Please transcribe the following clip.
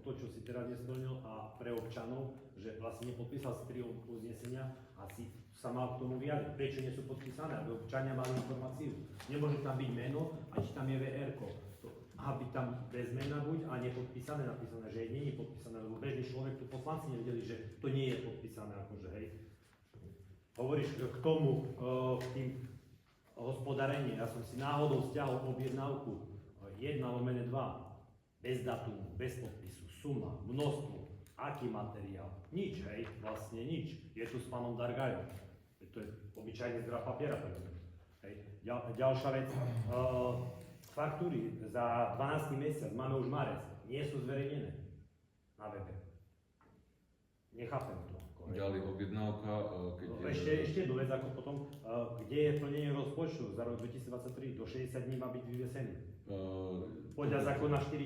to, čo si teraz nesplnil a pre občanov, že vlastne nepodpísal si 3 uznesenia a si sa mal k tomu vyjadriť. Prečo nie sú podpísané? Aby občania mali informáciu. Nemôže tam byť meno a či tam je VR-ko. Aby tam bez mena buď a nepodpísané, napísané, že nie je podpísané, lebo bežný človek, tu poslanci nevedeli, že to nie je podpísané, akože hej. Hovoríš k tomu, k tým hospodárenie, ja som si náhodou stiahol objednávku 1/2, bez datumu, bez podpisu, suma, množstvo, aký materiál, nič, hej, vlastne nič. Je tu s pánom Dargajom, to je obyčajný zdroj papiera, hej. Ďalšia vec, faktúry za 12. mesiac, máme už marec, nie sú zverejnené na webe. Nechápem to. Ďalej objednávka, keď Ešte jednu vec, ako potom, kde je plnenie rozpočtu za rok 2023, do 60 dní má byť vyvesený. Podľa zákona 4